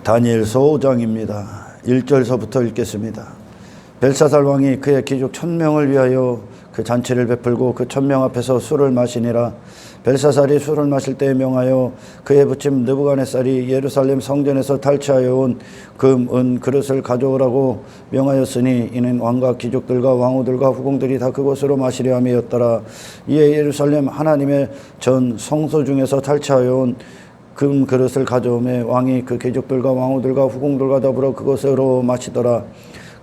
다니엘서 5장입니다. 1절서부터 읽겠습니다. 벨사살 왕이 그의 귀족 1000명을 위하여 그 잔치를 베풀고 그 1000명 앞에서 술을 마시니라. 벨사살이 술을 마실 때에 명하여 그의 부침 느부갓네살이 예루살렘 성전에서 탈취하여 온 금, 은 그릇을 가져오라고 명하였으니 이는 왕과 귀족들과 왕후들과 후궁들이 다 그곳으로 마시려 함이었더라. 이에 예루살렘 하나님의 전 성소 중에서 탈취하여 온 금 그릇을 가져오매 왕이 그 귀족들과 왕후들과 후궁들과 더불어 그것으로 마시더라.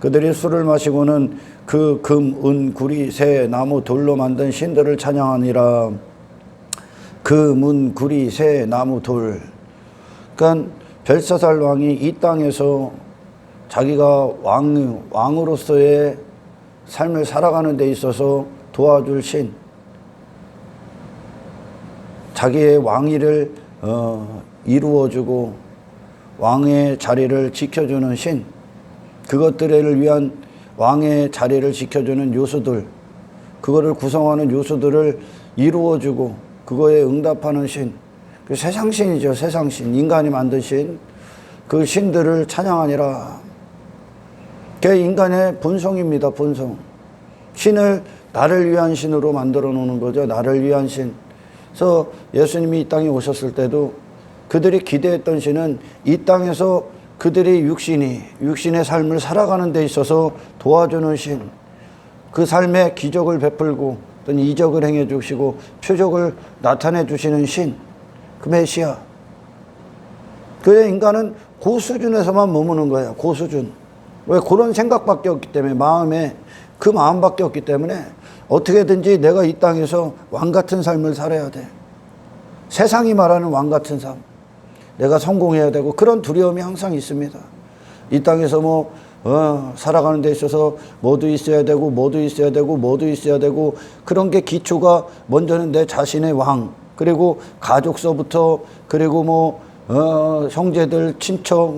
그들이 술을 마시고는 그 금, 은, 구리, 새, 나무, 돌로 만든 신들을 찬양하니라. 금, 은, 구리, 새, 나무, 돌. 그러니까 벨사살 왕이 이 땅에서 자기가 왕으로서의 삶을 살아가는 데 있어서 도와줄 신, 자기의 왕위를 이루어주고 왕의 자리를 지켜주는 신, 그것들을 위한 왕의 자리를 지켜주는 요소들, 그거를 구성하는 요소들을 이루어주고 그거에 응답하는 신, 그 세상신이죠. 세상신, 인간이 만든 신, 그 신들을 찬양하니라. 그게 인간의 본성입니다. 본성. 신을 나를 위한 신으로 만들어 놓는 거죠. 나를 위한 신. 그래서 예수님이 이 땅에 오셨을 때도 그들이 기대했던 신은 이 땅에서 그들이 육신의 삶을 살아가는 데 있어서 도와주는 신, 그 삶에 기적을 베풀고 어떤 이적을 행해 주시고 표적을 나타내 주시는 신, 그 메시아. 그의 인간은 그 수준에서만 머무는 거예요. 그 수준. 왜? 그런 생각밖에 없기 때문에, 마음에 그 마음밖에 없기 때문에 어떻게든지 내가 이 땅에서 왕 같은 삶을 살아야 돼. 세상이 말하는 왕 같은 삶. 내가 성공해야 되고, 그런 두려움이 항상 있습니다. 이 땅에서 살아가는 데 있어서 뭐도 있어야 되고, 뭐도 있어야 되고, 뭐도 있어야 되고, 그런 게 기초가 먼저는 내 자신의 왕, 그리고 가족서부터, 그리고 형제들, 친척,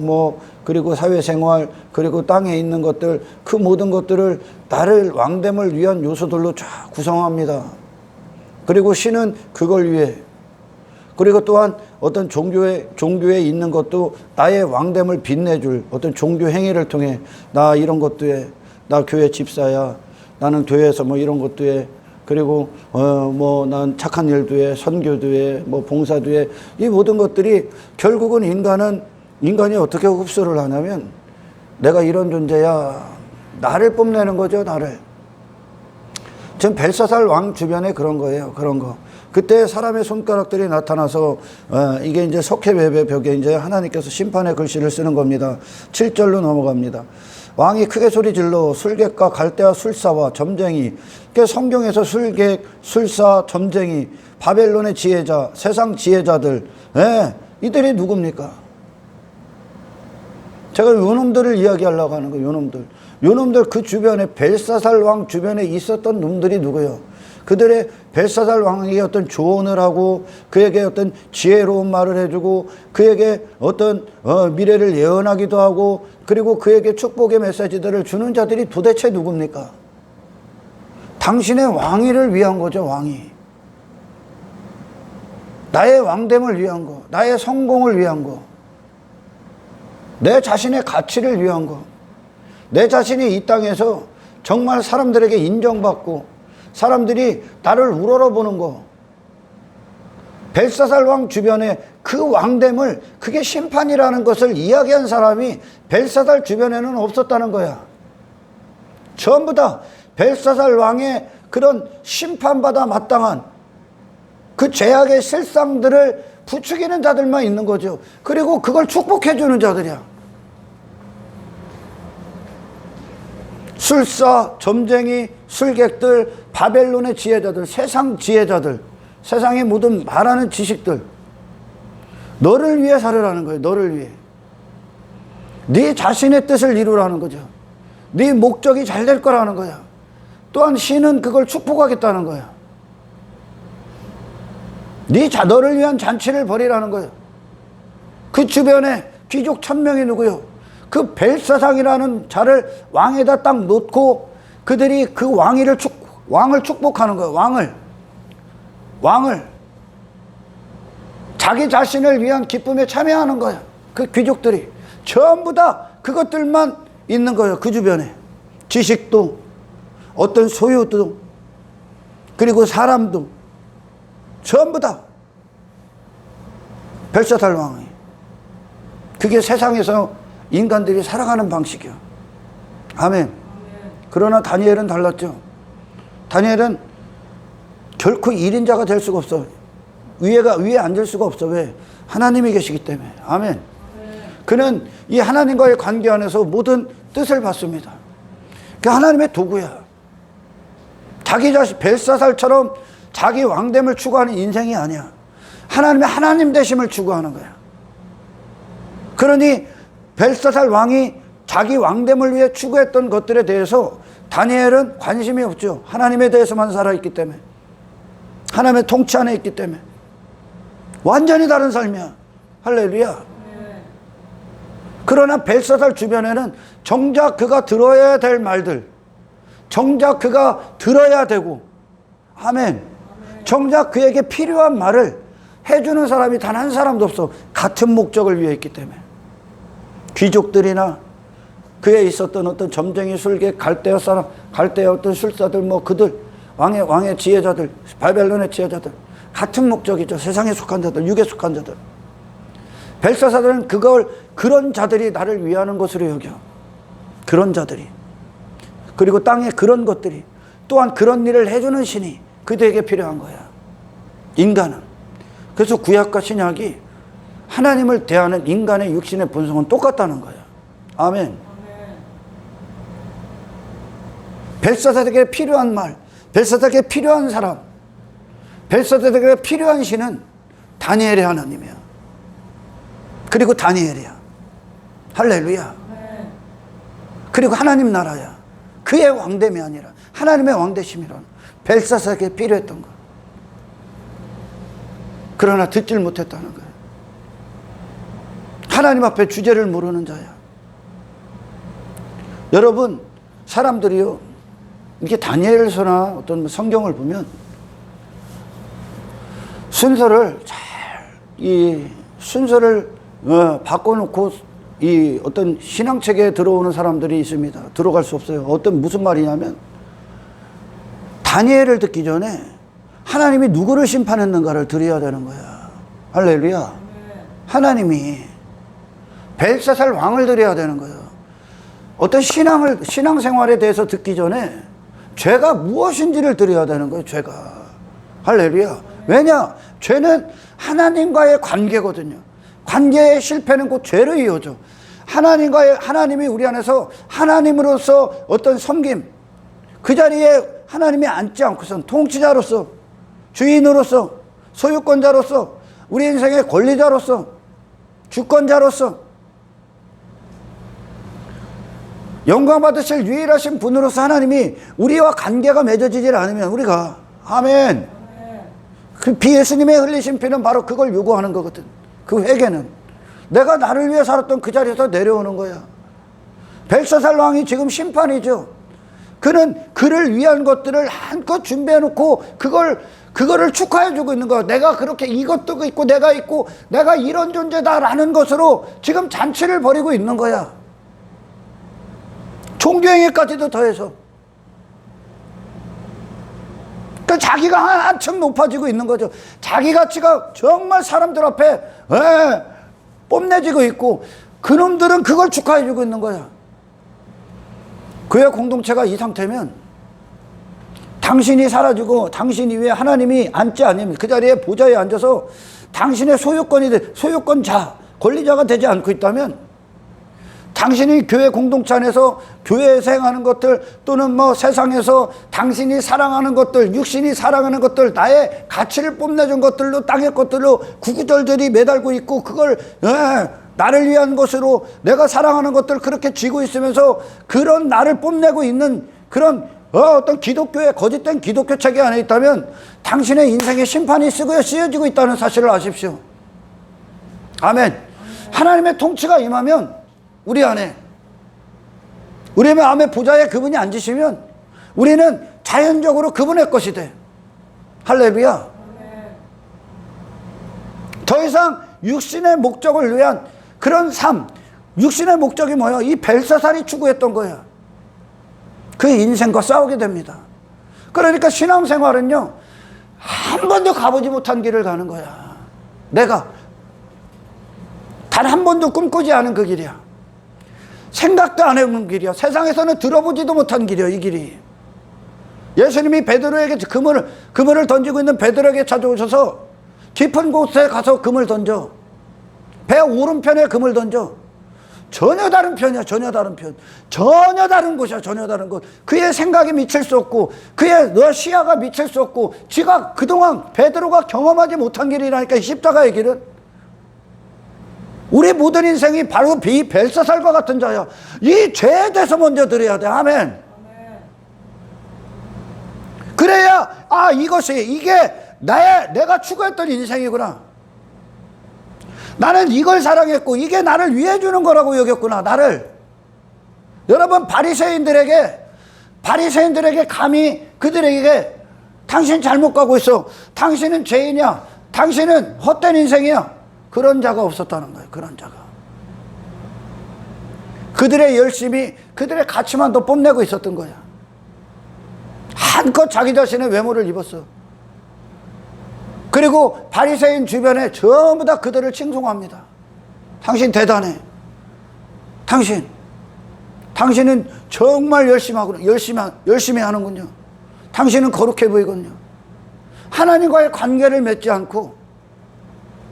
그리고 사회생활, 그리고 땅에 있는 것들, 그 모든 것들을 나를 왕됨을 위한 요소들로 쫙 구성합니다. 그리고 신은 그걸 위해, 그리고 또한 어떤 종교에 있는 것도 나의 왕됨을 빛내줄 어떤 종교 행위를 통해, 나 이런 것도 해, 나 교회 집사야, 나는 교회에서 이런 것도 해, 그리고 난 착한 일도 해, 선교도 해, 봉사도 해. 이 모든 것들이 결국은 인간이 어떻게 흡수를 하냐면, 내가 이런 존재야, 나를 뽐내는 거죠. 나를. 지금 벨사살 왕 주변에 그런 거예요. 그런 거. 그때 사람의 손가락들이 나타나서 이게 이제 석회배배 벽에 이제 하나님께서 심판의 글씨를 쓰는 겁니다. 7절로 넘어갑니다. 왕이 크게 소리 질러 술객과 갈대아 술사와 점쟁이, 그러니까 성경에서 술객, 술사, 점쟁이, 바벨론의 지혜자, 세상 지혜자들, 이들이 누굽니까? 제가 요놈들을 이야기하려고 하는 거예요. 요놈들 그 주변에, 벨사살 왕 주변에 있었던 놈들이 누구예요? 그들의 벨사살 왕에게 어떤 조언을 하고, 그에게 어떤 지혜로운 말을 해주고, 그에게 어떤 미래를 예언하기도 하고, 그리고 그에게 축복의 메시지들을 주는 자들이 도대체 누굽니까? 당신의 왕위를 위한 거죠. 왕위. 나의 왕됨을 위한 거, 나의 성공을 위한 거, 내 자신의 가치를 위한 거, 내 자신이 이 땅에서 정말 사람들에게 인정받고 사람들이 나를 우러러보는 거. 벨사살 왕 주변에 그 왕됨을, 그게 심판이라는 것을 이야기한 사람이 벨사살 주변에는 없었다는 거야. 전부 다 벨사살 왕의 그런 심판받아 마땅한 그 죄악의 실상들을 부추기는 자들만 있는 거죠. 그리고 그걸 축복해 주는 자들이야. 술사, 점쟁이, 술객들, 바벨론의 지혜자들, 세상 지혜자들, 세상의 모든 말하는 지식들, 너를 위해 살으라는 거예요. 너를 위해. 네 자신의 뜻을 이루라는 거죠. 네 목적이 잘 될 거라는 거야. 또한 신은 그걸 축복하겠다는 거야. 너를 위한 잔치를 벌이라는 거예요. 그 주변에 귀족 1000명이 누구요? 그 벨사상이라는 자를 왕에다 딱 놓고 그들이 그 왕을 축복하는 거예요. 왕을 자기 자신을 위한 기쁨에 참여하는 거예요. 그 귀족들이 전부 다 그것들만 있는 거예요. 그 주변에. 지식도, 어떤 소유도, 그리고 사람도, 전부 다. 벨사살 왕이. 그게 세상에서 인간들이 살아가는 방식이야. 아멘. 그러나 다니엘은 달랐죠. 다니엘은 결코 1인자가 될 수가 없어. 위에 앉을 수가 없어. 왜? 하나님이 계시기 때문에. 아멘. 그는 이 하나님과의 관계 안에서 모든 뜻을 받습니다. 그 하나님의 도구야. 자기 자신, 벨사살처럼 자기 왕됨을 추구하는 인생이 아니야. 하나님의 하나님 되심을 추구하는 거야. 그러니 벨사살 왕이 자기 왕됨을 위해 추구했던 것들에 대해서 다니엘은 관심이 없죠. 하나님에 대해서만 살아있기 때문에. 하나님의 통치 안에 있기 때문에. 완전히 다른 삶이야. 할렐루야. 그러나 벨사살 주변에는 정작 그가 들어야 될 말들, 정작 그가 들어야 되고, 아멘. 정작 그에게 필요한 말을 해주는 사람이 단 한 사람도 없어. 같은 목적을 위해 있기 때문에. 귀족들이나 그에 있었던 어떤 점쟁이, 술객, 갈대아 사람, 갈대아 어떤 술사들, 뭐 그들, 왕의 지혜자들, 바벨론의 지혜자들, 같은 목적이죠. 세상에 속한 자들, 육에 속한 자들. 벨사살은 그런 자들이 나를 위하는 것으로 여겨. 그런 자들이. 그리고 땅에 그런 것들이, 또한 그런 일을 해주는 신이 그들에게 필요한 거야. 인간은. 그래서 구약과 신약이 하나님을 대하는 인간의 육신의 본성은 똑같다는 거야. 아멘. 벨사살에게 필요한 말, 벨사살에게 필요한 사람, 벨사살에게 필요한 신은 다니엘의 하나님이야. 그리고 다니엘이야. 할렐루야. 그리고 하나님 나라야. 그의 왕됨이 아니라 하나님의 왕되심이란 벨사살에게 필요했던 거. 그러나 듣질 못했다는 거야. 하나님 앞에 주제를 모르는 자야. 여러분, 사람들이요, 이렇게 다니엘서나 어떤 성경을 보면 순서를 바꿔놓고 이 어떤 신앙책에 들어오는 사람들이 있습니다. 들어갈 수 없어요. 무슨 말이냐면, 다니엘을 듣기 전에 하나님이 누구를 심판했는가를 들어야 되는 거야. 할렐루야. 하나님이 벨사살 왕을 드려야 되는 거예요. 어떤 신앙생활에 대해서 듣기 전에 죄가 무엇인지를 드려야 되는 거예요. 죄가. 할렐루야. 왜냐? 죄는 하나님과의 관계거든요. 관계의 실패는 곧 죄로 이어져. 하나님이 우리 안에서 하나님으로서 어떤 섬김, 그 자리에 하나님이 앉지 않고선 통치자로서, 주인으로서, 소유권자로서, 우리 인생의 권리자로서, 주권자로서, 영광 받으실 유일하신 분으로서 하나님이 우리와 관계가 맺어지질 않으면 우리가, 아멘. 그 예수님의 흘리신 피는 바로 그걸 요구하는 거거든. 그 회개는 내가 나를 위해 살았던 그 자리에서 내려오는 거야. 벨사살 왕이 지금 심판이죠. 그는 그를 위한 것들을 한껏 준비해놓고 그거를 축하해주고 있는 거야. 내가 그렇게 이것도 있고 내가 이런 존재다라는 것으로 지금 잔치를 벌이고 있는 거야. 종교행위까지도 더해서. 그러니까 자기가 한층 높아지고 있는 거죠. 자기 가치가 정말 사람들 앞에 뽐내지고 있고, 그놈들은 그걸 축하해주고 있는 거야. 그의 공동체가 이 상태면 당신이 사라지고 당신 위에 하나님이 앉지 않으면, 그 자리에 보좌에 앉아서 당신의 소유권자, 권리자가 되지 않고 있다면, 당신이 교회 공동체 안에서 교회에서 행하는 것들, 또는 뭐 세상에서 당신이 사랑하는 것들, 육신이 사랑하는 것들, 나의 가치를 뽐내준 것들로, 땅의 것들로 구구절절히 매달고 있고, 그걸 나를 위한 것으로 내가 사랑하는 것들 그렇게 쥐고 있으면서 그런 나를 뽐내고 있는 그런 어떤 기독교의 거짓된 기독교 체계 안에 있다면 당신의 인생의 심판이 쓰여지고 있다는 사실을 아십시오. 아멘. 하나님의 통치가 임하면 우리 안에 마음의 보좌에 그분이 앉으시면 우리는 자연적으로 그분의 것이 돼. 할렐루야. 더 이상 육신의 목적을 위한 그런 삶, 육신의 목적이 뭐야? 이 벨사살이 추구했던 거야. 그 인생과 싸우게 됩니다. 그러니까 신앙생활은요, 한 번도 가보지 못한 길을 가는 거야. 내가 단 한 번도 꿈꾸지 않은 그 길이야. 생각도 안 해본 길이야. 세상에서는 들어보지도 못한 길이야, 이 길이. 예수님이 베드로에게 그물을 던지고 있는 베드로에게 찾아오셔서 깊은 곳에 가서 금을 던져. 배 오른편에 금을 던져. 전혀 다른 편이야. 전혀 다른 편. 전혀 다른 곳이야. 전혀 다른 곳. 그의 생각이 미칠 수 없고, 그의 시야가 미칠 수 없고, 지가 그동안 베드로가 경험하지 못한 길이라니까, 십자가의 길은. 우리 모든 인생이 바로 벨사살과 같은 자야. 이 죄에 대해서 먼저 드려야 돼. 아멘. 그래야 이게 내가 추구했던 인생이구나. 나는 이걸 사랑했고 이게 나를 위해 주는 거라고 여겼구나. 나를. 여러분, 바리새인들에게 감히 그들에게 당신 잘못 가고 있어. 당신은 죄인이야. 당신은 헛된 인생이야. 그런 자가 없었다는 거예요. 그런 자가. 그들의 열심이, 그들의 가치만 더 뽐내고 있었던 거야. 한껏 자기 자신의 외모를 입었어. 그리고 바리새인 주변에 전부 다 그들을 칭송합니다. 당신 대단해. 당신은 정말 열심히 하는군요. 당신은 거룩해 보이군요. 하나님과의 관계를 맺지 않고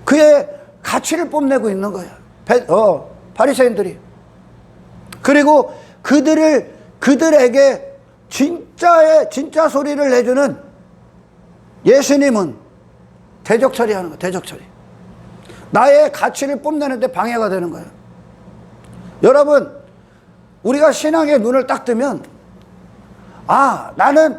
그의 가치를 뽐내고 있는 거야. 바리새인들이. 그리고 그들에게 진짜 소리를 내주는 예수님은 대적 처리하는 거야. 대적 처리. 나의 가치를 뽐내는데 방해가 되는 거예요. 여러분, 우리가 신앙의 눈을 딱 뜨면 나는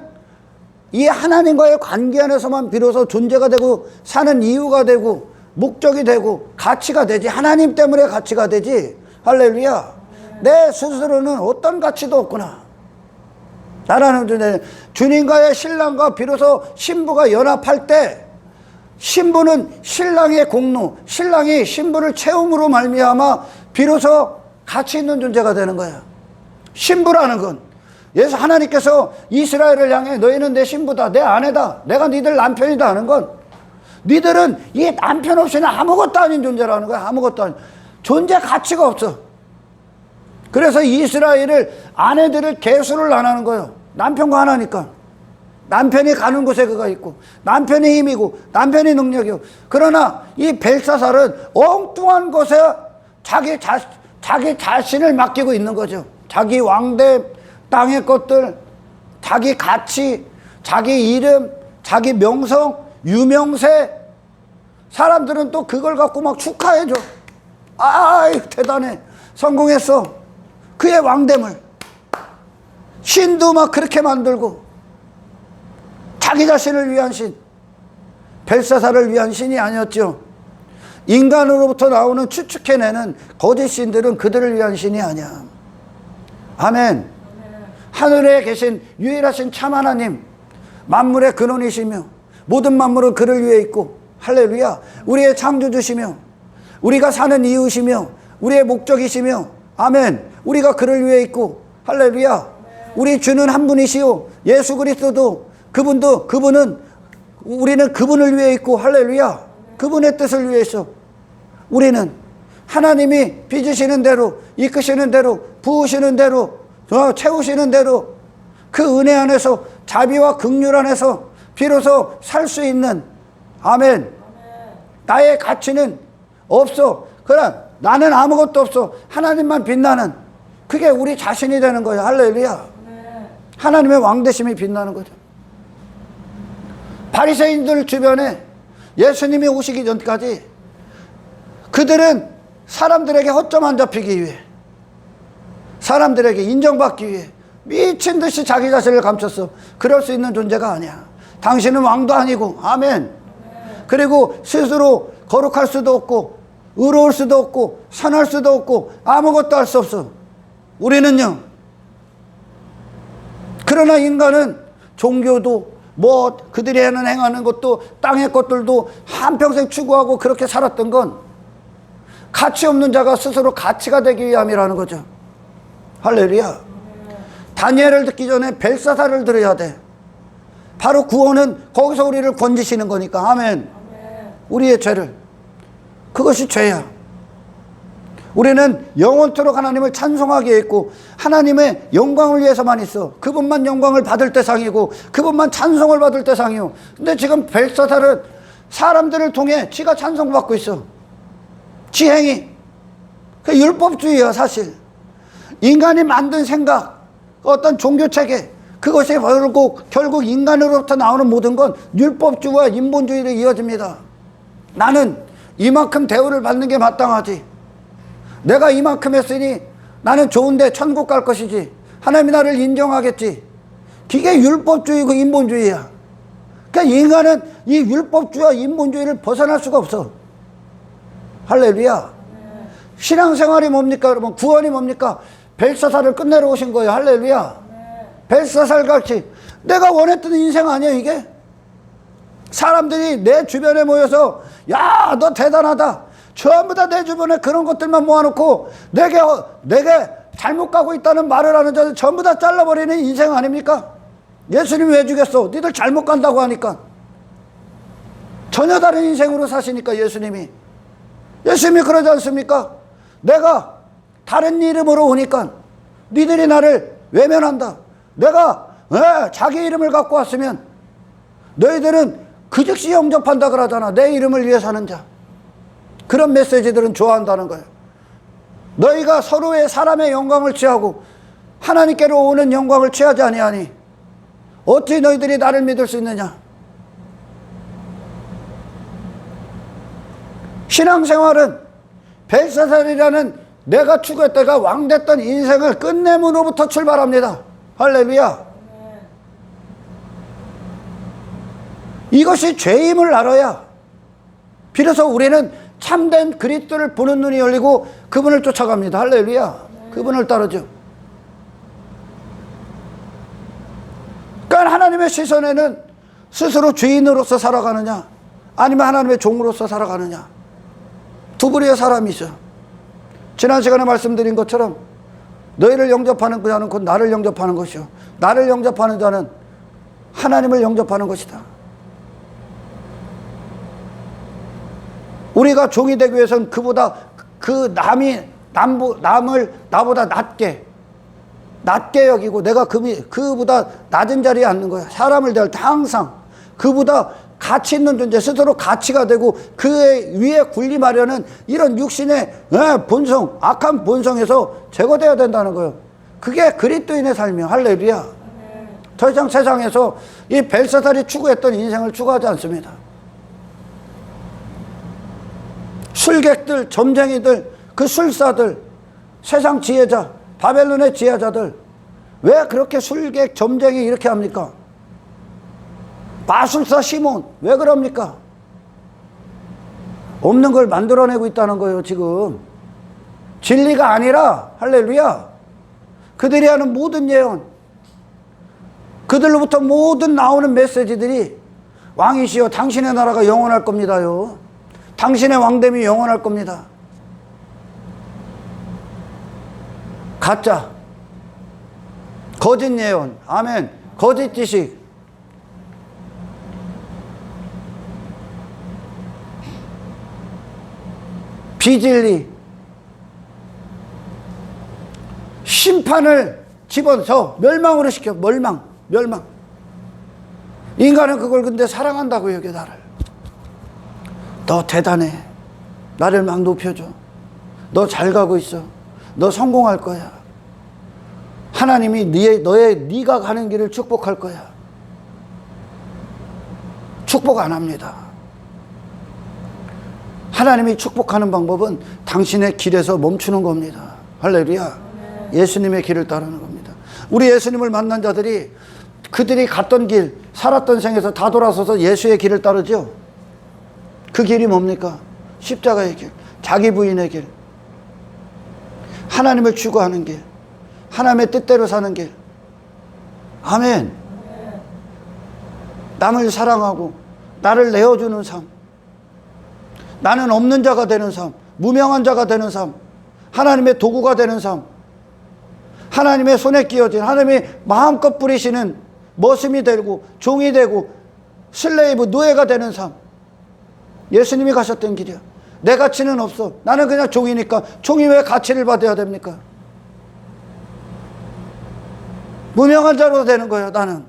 이 하나님과의 관계 안에서만 비로소 존재가 되고 사는 이유가 되고 목적이 되고 가치가 되지. 하나님 때문에 가치가 되지. 할렐루야. 내 스스로는 어떤 가치도 없구나. 나라는 주님과의 신랑과 비로소 신부가 연합할 때 신부는 신랑의 공로, 신랑이 신부를 채움으로 말미암아 비로소 가치 있는 존재가 되는 거야. 신부라는 건 하나님께서 이스라엘을 향해 너희는 내 신부다, 내 아내다, 내가 니들 남편이다 하는 건 니들은 이 남편 없이는 아무것도 아닌 존재라는 거야. 아무것도 아닌. 존재 가치가 없어. 그래서 이스라엘을 아내들을 계수를 안 하는 거예요. 남편과 하나니까. 남편이 가는 곳에 그가 있고 남편이 힘이고 남편이 능력이고. 그러나 이 벨사살은 엉뚱한 곳에 자기 자신을 맡기고 있는 거죠. 자기 왕대, 땅의 것들, 자기 가치, 자기 이름, 자기 명성, 유명세. 사람들은 또 그걸 갖고 막 축하해줘. 대단해. 성공했어. 그의 왕됨을. 신도 막 그렇게 만들고. 자기 자신을 위한 신. 벨사살을 위한 신이 아니었죠. 인간으로부터 나오는 추측해내는 거짓 신들은 그들을 위한 신이 아니야. 아멘. 하늘에 계신 유일하신 참 하나님, 만물의 근원이시며 모든 만물은 그를 위해 있고, 할렐루야. 우리의 창조주시며 우리가 사는 이유시며 우리의 목적이시며, 아멘. 우리가 그를 위해 있고, 할렐루야. 우리 주는 한 분이시오. 예수 그리스도도 우리는 그분을 위해 있고, 할렐루야. 그분의 뜻을 위해 있어. 우리는 하나님이 빚으시는 대로, 이끄시는 대로, 부으시는 대로, 채우시는 대로 그 은혜 안에서, 자비와 긍휼 안에서 비로소 살 수 있는, 아멘. 나의 가치는 없어. 그러나 나는 아무것도 없어. 하나님만 빛나는, 그게 우리 자신이 되는 거예요. 할렐루야. 하나님의 왕되심이 빛나는 거죠. 바리새인들 주변에 예수님이 오시기 전까지 그들은 사람들에게 허점 안 잡히기 위해, 사람들에게 인정받기 위해 미친 듯이 자기 자신을 감췄어. 그럴 수 있는 존재가 아니야. 당신은 왕도 아니고, 아멘. 그리고 스스로 거룩할 수도 없고 의로울 수도 없고 선할 수도 없고 아무것도 할 수 없어. 우리는요. 그러나 인간은 종교도 그들이 행하는 것도 땅의 것들도 한평생 추구하고 그렇게 살았던 건 가치 없는 자가 스스로 가치가 되기 위함이라는 거죠. 할렐루야. 다니엘을 듣기 전에 벨사사를 들어야 돼. 바로 구원은 거기서 우리를 건지시는 거니까. 아멘. 우리의 죄를. 그것이 죄야. 우리는 영원토록 하나님을 찬송하기에 있고 하나님의 영광을 위해서만 있어. 그분만 영광을 받을 대상이고 그분만 찬송을 받을 대상이요. 근데 지금 벨사살은 사람들을 통해 지가 찬송받고 있어. 지 행위. 그 율법주의야 사실. 인간이 만든 생각, 어떤 종교체계, 그것이 결국 인간으로부터 나오는 모든 건 율법주의와 인본주의로 이어집니다. 나는 이만큼 대우를 받는 게 마땅하지. 내가 이만큼 했으니 나는 좋은데 천국 갈 것이지. 하나님이 나를 인정하겠지. 그게 율법주의고 인본주의야. 그러니까 인간은 이 율법주의와 인본주의를 벗어날 수가 없어. 할렐루야. 신앙생활이 뭡니까 여러분? 구원이 뭡니까? 벨사살을 끝내러 오신 거예요. 할렐루야. 벨사살같이 내가 원했던 인생 아니야 이게? 사람들이 내 주변에 모여서 야, 너 대단하다. 전부 다 내 주변에 그런 것들만 모아놓고 내게 잘못 가고 있다는 말을 하는 자들 전부 다 잘라버리는 인생 아닙니까? 예수님이 왜 죽였어? 니들 잘못 간다고 하니까. 전혀 다른 인생으로 사시니까 예수님이 그러지 않습니까? 내가 다른 이름으로 오니까 니들이 나를 외면한다. 내가 자기 이름을 갖고 왔으면 너희들은 그 즉시 영접한다 그러잖아. 내 이름을 위해 사는 자. 그런 메시지들은 좋아한다는 거예요. 너희가 서로의 사람의 영광을 취하고 하나님께로 오는 영광을 취하지 아니하니 어찌 너희들이 나를 믿을 수 있느냐. 신앙생활은 벨사살이라는 내가 추구했다가 왕됐던 인생을 끝냄으로부터 출발합니다. 할렐루야. 이것이 죄임을 알아야 비로소 우리는 참된 그리스도를 보는 눈이 열리고 그분을 쫓아갑니다. 할렐루야. 그분을 따르죠. 그러니까 하나님의 시선에는 스스로 주인으로서 살아가느냐 아니면 하나님의 종으로서 살아가느냐, 두 부류의 사람이 있어. 지난 시간에 말씀드린 것처럼 너희를 영접하는 자는 곧 나를 영접하는 것이요 나를 영접하는 자는 하나님을 영접하는 것이다. 우리가 종이 되기 위해서는 남을 나보다 낮게 여기고 내가 그보다 낮은 자리에 앉는 거야. 사람을 대할 때 항상 그보다 가치 있는 존재, 스스로 가치가 되고 그의 위에 군림하려는 이런 육신의 본성, 악한 본성에서 제거되어야 된다는 거예요. 그게 그리스도인의 삶이에요. 할렐루야. 더 이상 세상에서 이 벨사살이 추구했던 인생을 추구하지 않습니다. 술객들, 점쟁이들, 그 술사들, 세상 지혜자, 바벨론의 지혜자들 왜 그렇게 술객, 점쟁이 이렇게 합니까? 마술사 시몬 왜 그럽니까? 없는 걸 만들어내고 있다는 거예요. 지금 진리가 아니라, 할렐루야, 그들이 하는 모든 예언, 그들로부터 모든 나오는 메시지들이 왕이시여 당신의 나라가 영원할 겁니다요. 당신의 왕됨이 영원할 겁니다. 가짜, 거짓 예언, 아멘, 거짓 지식, 비진리, 심판을 집어서 멸망으로 시켜. 멸망. 인간은 그걸 근데 사랑한다고 여겨. 나를, 너 대단해, 나를 막 높여줘, 너 잘 가고 있어, 너 성공할 거야, 하나님이 네가 가는 길을 축복할 거야. 축복 안 합니다. 하나님이 축복하는 방법은 당신의 길에서 멈추는 겁니다. 할렐루야. 예수님의 길을 따르는 겁니다. 우리 예수님을 만난 자들이 그들이 갔던 길, 살았던 생에서 다 돌아서서 예수의 길을 따르죠. 그 길이 뭡니까? 십자가의 길, 자기 부인의 길, 하나님을 추구하는 길, 하나님의 뜻대로 사는 길. 아멘. 남을 사랑하고 나를 내어주는 삶, 나는 없는 자가 되는 삶. 무명한 자가 되는 삶, 하나님의 도구가 되는 삶, 하나님의 손에 끼어진, 하나님이 마음껏 부리시는 머슴이 되고 종이 되고 슬레이브 노예가 되는 삶. 예수님이 가셨던 길이야. 내 가치는 없어. 나는 그냥 종이니까. 종이 왜 가치를 받아야 됩니까? 무명한 자로 되는 거예요. 나는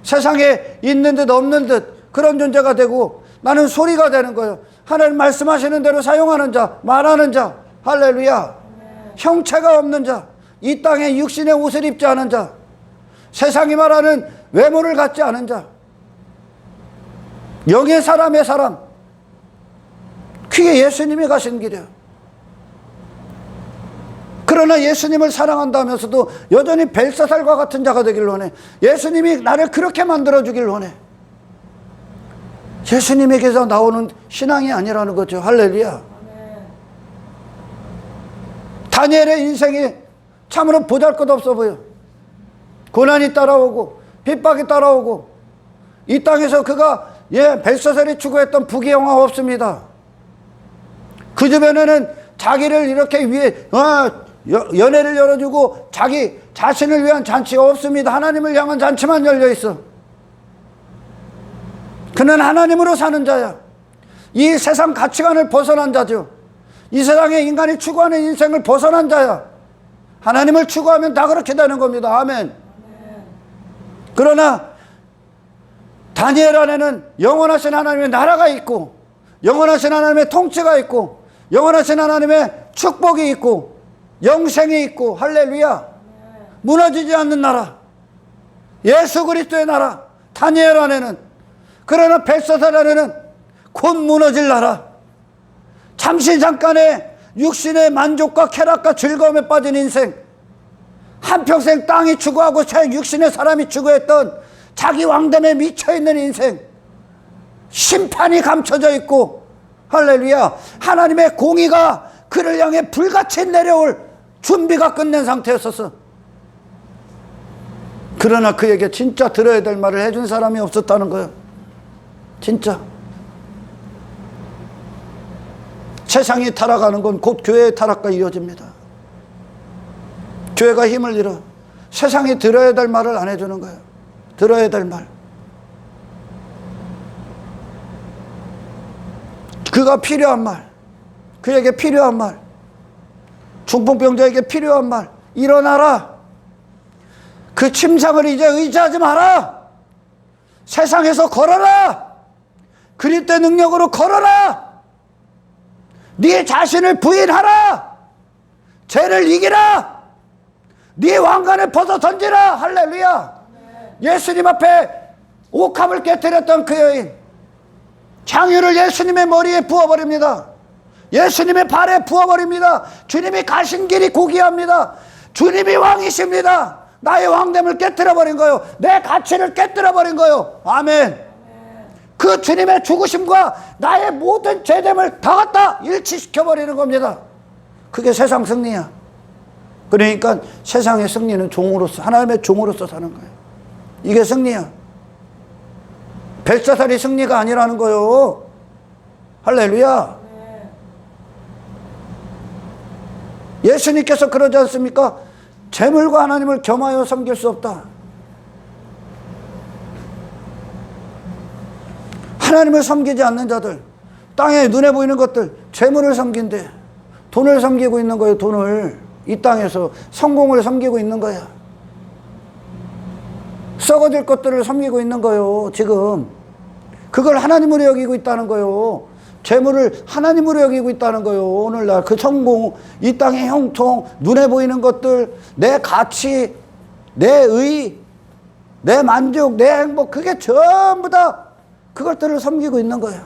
세상에 있는 듯 없는 듯 그런 존재가 되고, 나는 소리가 되는 거예요. 하나님 말씀하시는 대로 사용하는 자, 말하는 자. 할렐루야. 형체가 없는 자, 이 땅에 육신의 옷을 입지 않은 자, 세상이 말하는 외모를 갖지 않은 자, 영의 사람의 사람. 그게 예수님이 가신 길이에요. 그러나 예수님을 사랑한다면서도 여전히 벨사살과 같은 자가 되길 원해. 예수님이 나를 그렇게 만들어주길 원해. 예수님에게서 나오는 신앙이 아니라는 거죠. 할렐루야. 다니엘의 인생이 참으로 보잘것없어 보여. 고난이 따라오고 핍박이 따라오고, 이 땅에서 그가 벨사살이 추구했던 부귀영화 없습니다. 그 주변에는 자기를 이렇게 위해 연회를 열어주고 자기 자신을 위한 잔치가 없습니다. 하나님을 향한 잔치만 열려있어. 그는 하나님으로 사는 자야. 이 세상 가치관을 벗어난 자죠. 이 세상에 인간이 추구하는 인생을 벗어난 자야. 하나님을 추구하면 다 그렇게 되는 겁니다. 아멘. 그러나 다니엘 안에는 영원하신 하나님의 나라가 있고, 영원하신 하나님의 통치가 있고, 영원하신 하나님의 축복이 있고, 영생이 있고. 할렐루야. 무너지지 않는 나라, 예수 그리스도의 나라. 다니엘 안에는. 그러나 벨사살 안에는 곧 무너질 나라. 잠시 잠깐의 육신의 만족과 쾌락과 즐거움에 빠진 인생, 한평생 땅이 추구하고 육신의 사람이 추구했던 자기 왕됨에 미쳐있는 인생, 심판이 감춰져 있고, 할렐루야, 하나님의 공의가 그를 향해 불같이 내려올 준비가 끝낸 상태였었어. 그러나 그에게 진짜 들어야 될 말을 해준 사람이 없었다는 거예요. 진짜. 세상이 타락하는 건 곧 교회의 타락과 이어집니다. 교회가 힘을 잃어 세상이 들어야 될 말을 안 해주는 거예요. 들어야 될 말, 그가 필요한 말, 그에게 필요한 말, 중풍병자에게 필요한 말. 일어나라. 그 침상을 이제 의지하지 마라. 세상에서 걸어라. 그리스도의 능력으로 걸어라. 네 자신을 부인하라. 죄를 이기라. 네 왕관을 벗어 던지라. 할렐루야. 예수님 앞에 옥합을 깨뜨렸던 그 여인, 향유를 예수님의 머리에 부어버립니다. 예수님의 발에 부어버립니다. 주님이 가신 길이 고귀합니다. 주님이 왕이십니다. 나의 왕됨을 깨뜨려버린 거예요. 내 가치를 깨뜨려버린 거예요. 아멘. 그 주님의 죽으심과 나의 모든 죄됨을 다 갖다 일치시켜버리는 겁니다. 그게 세상 승리야. 그러니까 세상의 승리는 종으로서, 하나님의 종으로서 사는 거예요. 이게 승리야. 벨사살이 승리가 아니라는 거예요. 할렐루야. 예수님께서 그러지 않습니까? 재물과 하나님을 겸하여 섬길 수 없다. 하나님을 섬기지 않는 자들, 땅에 눈에 보이는 것들, 재물을 섬긴대. 돈을 섬기고 있는 거예요. 돈을. 이 땅에서 성공을 섬기고 있는 거야. 썩어질 것들을 섬기고 있는 거예요. 지금 그걸 하나님으로 여기고 있다는 거예요. 재물을 하나님으로 여기고 있다는 거예요. 오늘날 그 성공, 이 땅의 형통, 눈에 보이는 것들, 내 가치, 내 의, 내 만족, 내 행복, 그게 전부 다 그것들을 섬기고 있는 거예요.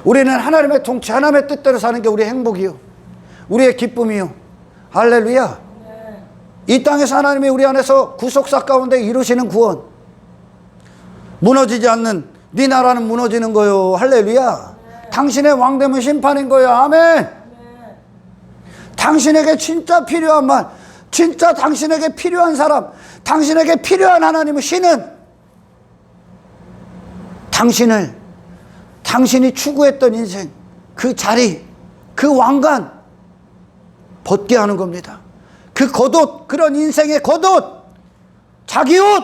우리는 하나님의 통치, 하나님의 뜻대로 사는 게 우리의 행복이요, 우리의 기쁨이요. 할렐루야. 이 땅에서 하나님이 우리 안에서 구속사 가운데 이루시는 구원, 무너지지 않는 네 나라는 무너지는 거요. 할렐루야. 당신의 왕됨은 심판인 거요. 아멘. 당신에게 진짜 필요한 말, 진짜 당신에게 필요한 사람, 당신에게 필요한 하나님은, 신은 당신이 추구했던 인생, 그 자리, 그 왕관 벗게 하는 겁니다. 그 겉옷, 그런 인생의 겉옷, 자기 옷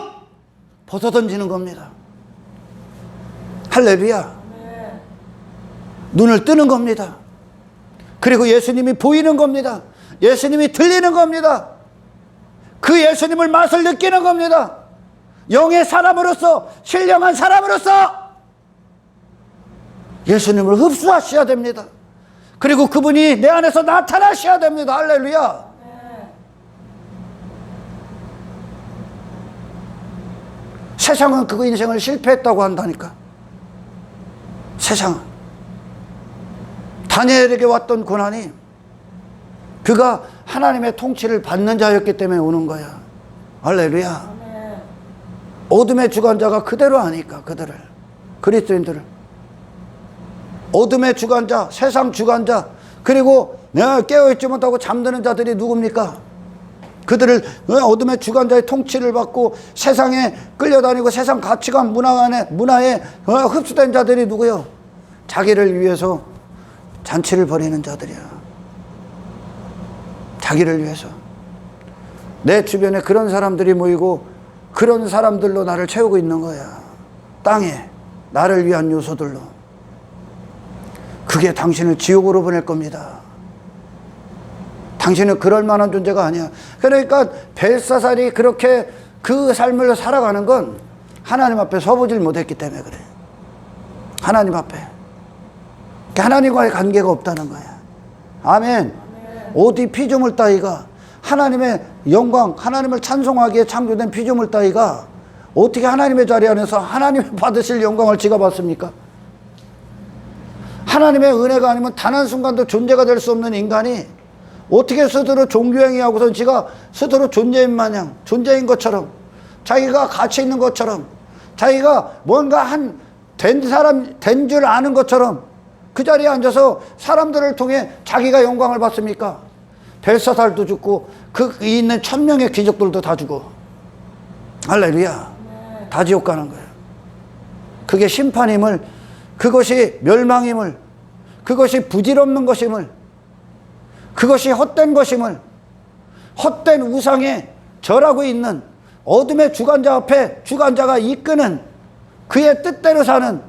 벗어던지는 겁니다. 할렐루야. 눈을 뜨는 겁니다. 그리고 예수님이 보이는 겁니다. 예수님이 들리는 겁니다. 그 예수님을 맛을 느끼는 겁니다. 영의 사람으로서, 신령한 사람으로서 예수님을 흡수하셔야 됩니다. 그리고 그분이 내 안에서 나타나셔야 됩니다. 할렐루야. 세상은 그 인생을 실패했다고 한다니까. 세상은. 다니엘에게 왔던 고난이 그가 하나님의 통치를 받는 자였기 때문에 오는 거야. 할렐루야. 어둠의 주관자가 그대로 아니까, 그들을, 그리스도인들을. 어둠의 주관자, 세상 주관자, 그리고 깨어있지 못하고 잠드는 자들이 누굽니까? 그들을 어둠의 주관자의 통치를 받고 세상에 끌려다니고 세상 가치관 문화에 흡수된 자들이 누구요? 자기를 위해서 잔치를 벌이는 자들이야. 자기를 위해서. 내 주변에 그런 사람들이 모이고 그런 사람들로 나를 채우고 있는 거야. 땅에 나를 위한 요소들로. 그게 당신을 지옥으로 보낼 겁니다. 당신은 그럴 만한 존재가 아니야. 그러니까 벨사살이 그렇게 그 삶을 살아가는 건 하나님 앞에 서보질 못했기 때문에 그래. 하나님 앞에. 하나님과의 관계가 없다는 거야. 아멘. 어디 피조물 따위가 하나님의 영광, 하나님을 찬송하기에 창조된 피조물 따위가 어떻게 하나님의 자리 안에서 하나님이 받으실 영광을 지가 받습니까? 하나님의 은혜가 아니면 단 한순간도 존재가 될 수 없는 인간이 어떻게 스스로 종교행위하고선 지가 스스로 존재인 마냥, 존재인 것처럼, 자기가 가치 있는 것처럼, 자기가 뭔가 된 사람, 된 줄 아는 것처럼 그 자리에 앉아서 사람들을 통해 자기가 영광을 받습니까? 벨사살도 죽고 그 있는 1000명의 귀족들도 다 죽어. 할렐루야. 다 지옥 가는 거예요. 그게 심판임을, 그것이 멸망임을, 그것이 부질없는 것임을, 그것이 헛된 것임을, 헛된 우상에 절하고 있는 어둠의 주관자 앞에 주관자가 이끄는 그의 뜻대로 사는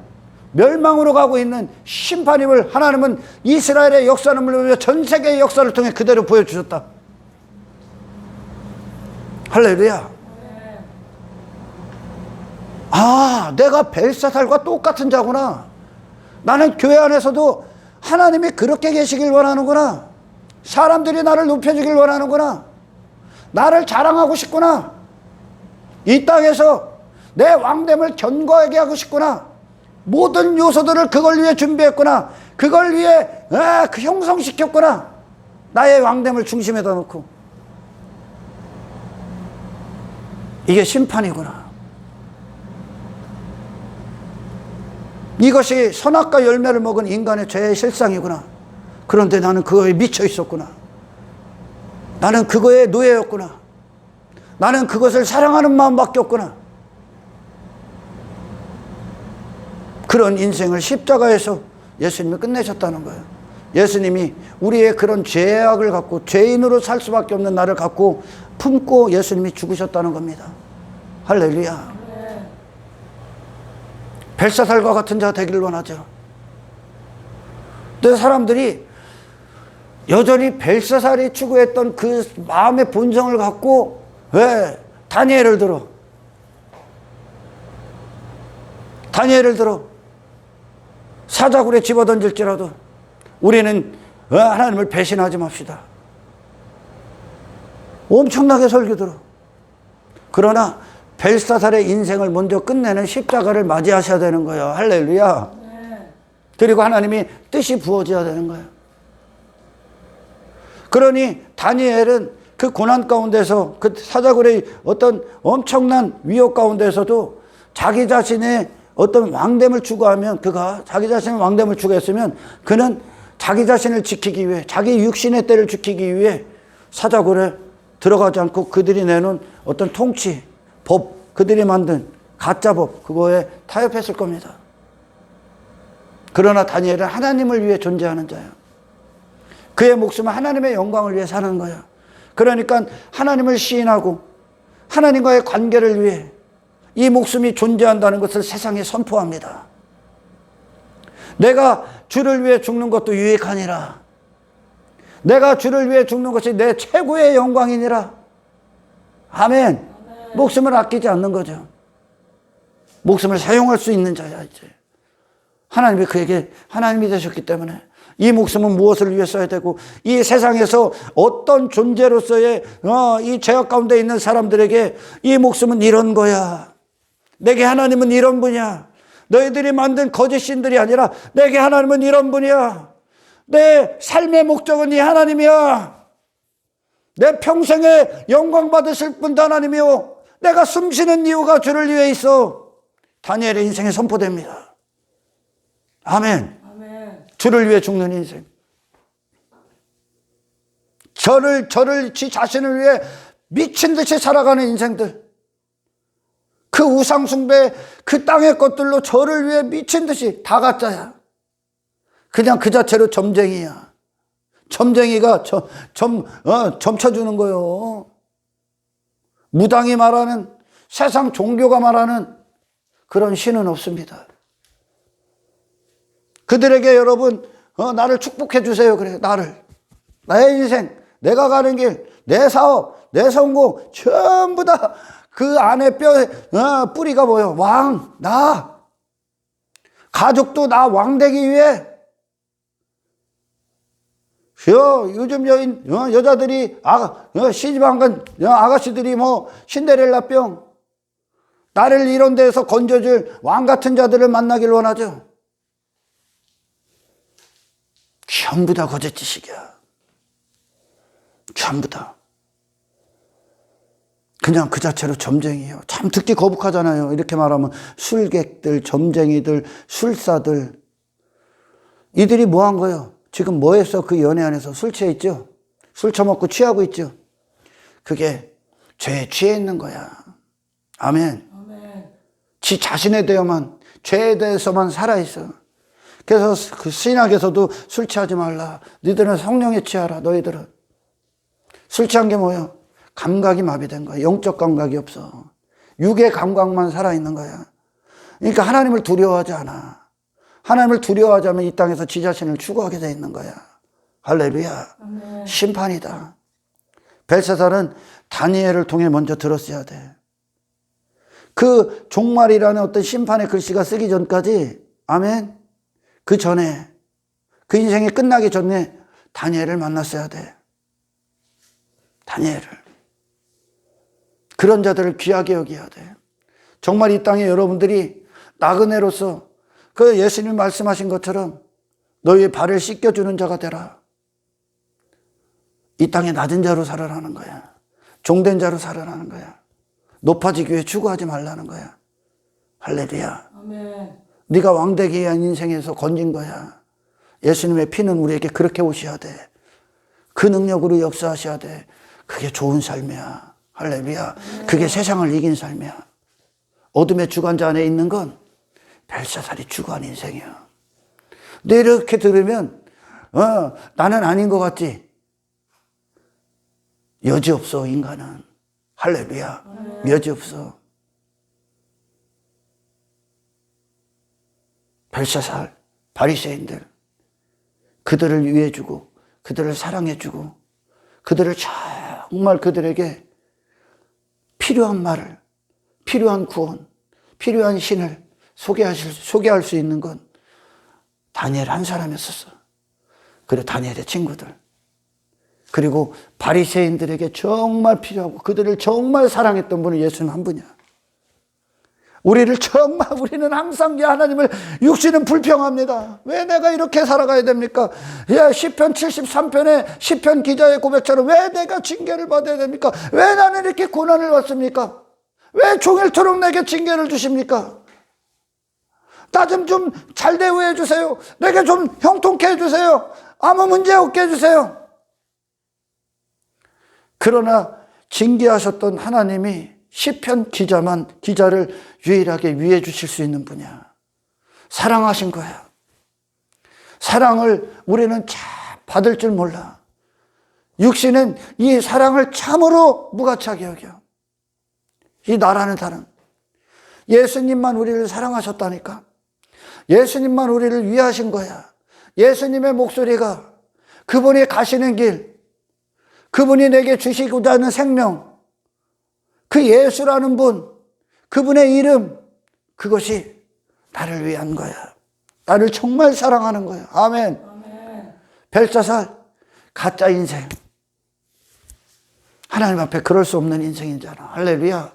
멸망으로 가고 있는 심판임을 하나님은 이스라엘의 역사를 물리며 전 세계의 역사를 통해 그대로 보여주셨다. 할렐루야. 아, 내가 벨사살과 똑같은 자구나. 나는 교회 안에서도 하나님이 그렇게 계시길 원하는구나. 사람들이 나를 높여주길 원하는구나. 나를 자랑하고 싶구나. 이 땅에서 내 왕됨을 견고하게 하고 싶구나. 모든 요소들을 그걸 위해 준비했구나. 그걸 위해 형성시켰구나. 나의 왕됨을 중심에다 놓고. 이게 심판이구나. 이것이 선악과 열매를 먹은 인간의 죄의 실상이구나. 그런데 나는 그거에 미쳐 있었구나. 나는 그거의 노예였구나. 나는 그것을 사랑하는 마음밖에 없구나. 그런 인생을 십자가에서 예수님이 끝내셨다는 거예요. 예수님이 우리의 그런 죄악을 갖고 죄인으로 살 수밖에 없는 나를 갖고 품고 예수님이 죽으셨다는 겁니다. 할렐루야. 벨사살과 같은 자가 되기를 원하죠. 근데 사람들이 여전히 벨사살이 추구했던 그 마음의 본성을 갖고 왜 다니엘을 들어 사자굴에 집어던질지라도 우리는 하나님을 배신하지 맙시다. 엄청나게 설교 들어. 그러나 벨사살의 인생을 먼저 끝내는 십자가를 맞이하셔야 되는 거예요. 할렐루야. 그리고 하나님이 뜻이 부어져야 되는 거예요. 그러니 다니엘은 그 고난 가운데서, 그 사자굴의 어떤 엄청난 위협 가운데서도 자기 자신의 어떤 왕됨을 추구하면, 그가 자기 자신의 왕됨을 추구했으면 그는 자기 자신을 지키기 위해, 자기 육신의 때를 지키기 위해 사자굴에 들어가지 않고 그들이 내놓은 어떤 통치, 법, 그들이 만든 가짜 법, 그거에 타협했을 겁니다. 그러나 다니엘은 하나님을 위해 존재하는 자예요. 그의 목숨은 하나님의 영광을 위해 사는 거예요. 그러니까 하나님을 시인하고 하나님과의 관계를 위해 이 목숨이 존재한다는 것을 세상에 선포합니다. 내가 주를 위해 죽는 것도 유익하니라. 내가 주를 위해 죽는 것이 내 최고의 영광이니라. 아멘. 목숨을 아끼지 않는 거죠. 목숨을 사용할 수 있는 자야 이제. 하나님이 그에게 하나님이 되셨기 때문에 이 목숨은 무엇을 위해 써야 되고 이 세상에서 어떤 존재로서의 이 죄악 가운데 있는 사람들에게 이 목숨은 이런 거야. 내게 하나님은 이런 분이야. 너희들이 만든 거짓 신들이 아니라 내게 하나님은 이런 분이야. 내 삶의 목적은 이 하나님이야. 내 평생에 영광 받으실 분도 하나님이요. 내가 숨쉬는 이유가 주를 위해 있어. 다니엘의 인생에 선포됩니다. 아멘. 아멘. 주를 위해 죽는 인생. 저를 지 자신을 위해 미친 듯이 살아가는 인생들. 그 우상숭배, 그 땅의 것들로 저를 위해 미친 듯이 다 가짜야. 그냥 그 자체로 점쟁이야. 점쟁이가 점쳐주는 거요. 무당이 말하는, 세상 종교가 말하는 그런 신은 없습니다. 그들에게 여러분, 나를 축복해 주세요. 그래요. 나의 인생, 내가 가는 길, 내 사업, 내 성공, 전부 다 그 안에 뿌리가 뭐예요? 나. 가족도 나 왕 되기 위해. 요즘 여자들이, 시집 안 간 아가씨들이 신데렐라병. 나를 이런 데에서 건져줄 왕 같은 자들을 만나길 원하죠. 전부 다 거짓짓이야. 전부 다. 그냥 그 자체로 점쟁이에요. 참 듣기 거북하잖아요. 이렇게 말하면 술객들, 점쟁이들, 술사들. 이들이 뭐 한 거예요? 지금 뭐 했어? 그 연애 안에서 술 취해 있죠? 술 처먹고 취하고 있죠? 그게 죄에 취해 있는 거야. 아멘. 지 자신에 대해만, 죄에 대해서만 살아있어. 그래서 그 신학에서도 술 취하지 말라. 너희들은 성령에 취하라. 너희들은. 술 취한 게 뭐예요? 감각이 마비된 거야. 영적 감각이 없어. 육의 감각만 살아있는 거야. 그러니까 하나님을 두려워하지 않아. 하나님을 두려워하자면 이 땅에서 지 자신을 추구하게 돼 있는 거야. 할렐루야. 아멘. 심판이다. 벨사살은 다니엘을 통해 먼저 들었어야 돼. 그 종말이라는 어떤 심판의 글씨가 쓰기 전까지, 아멘, 그 전에, 그 인생이 끝나기 전에 다니엘을 만났어야 돼. 다니엘을. 그런 자들을 귀하게 여겨야 돼. 정말 이 땅에 여러분들이 나그네로서 그 예수님 말씀하신 것처럼 너희의 발을 씻겨주는 자가 되라. 이 땅에 낮은 자로 살아라는 거야. 종된 자로 살아라는 거야. 높아지기 위해 추구하지 말라는 거야. 할렐루야. 아멘. 네가 왕되기 위한 인생에서 건진 거야. 예수님의 피는 우리에게 그렇게 오셔야 돼. 그 능력으로 역사하셔야 돼. 그게 좋은 삶이야. 할렐루야. 그게 세상을 이긴 삶이야. 어둠의 주관자 안에 있는 건 벨사살이 추구한 인생이야. 근데 이렇게 들으면 나는 아닌 것 같지? 여지없어 인간은. 할렐루야. 여지없어. 벨사살, 바리새인들, 그들을 위해주고 그들을 사랑해주고 그들을 정말 그들에게 필요한 말을, 필요한 구원, 필요한 신을 소개할 수 있는 건 다니엘 한 사람이었었어. 그리고 다니엘의 친구들, 그리고 바리새인들에게 정말 필요하고 그들을 정말 사랑했던 분은 예수는 한 분이야. 우리는 항상 하나님을 육신은 불평합니다. 왜 내가 이렇게 살아가야 됩니까? 시편 73편에 시편 기자의 고백처럼 왜 내가 징계를 받아야 됩니까? 왜 나는 이렇게 고난을 받습니까? 왜 종일토록 내게 징계를 주십니까? 나 좀 잘 대우해 주세요. 내게 좀 형통케 해주세요. 아무 문제 없게 해주세요. 그러나 징계하셨던 하나님이 시편 기자를 유일하게 위해 주실 수 있는 분이야. 사랑하신 거야. 사랑을 우리는 잘 받을 줄 몰라. 육신은 이 사랑을 참으로 무가치하게 여겨. 이 나라는 다른 예수님만 우리를 사랑하셨다니까. 예수님만 우리를 위하신 거야. 예수님의 목소리가, 그분이 가시는 길, 그분이 내게 주시고자 하는 생명, 그 예수라는 분, 그분의 이름, 그것이 나를 위한 거야. 나를 정말 사랑하는 거야. 아멘. 벨사살, 가짜 인생. 하나님 앞에 그럴 수 없는 인생이잖아. 할렐루야.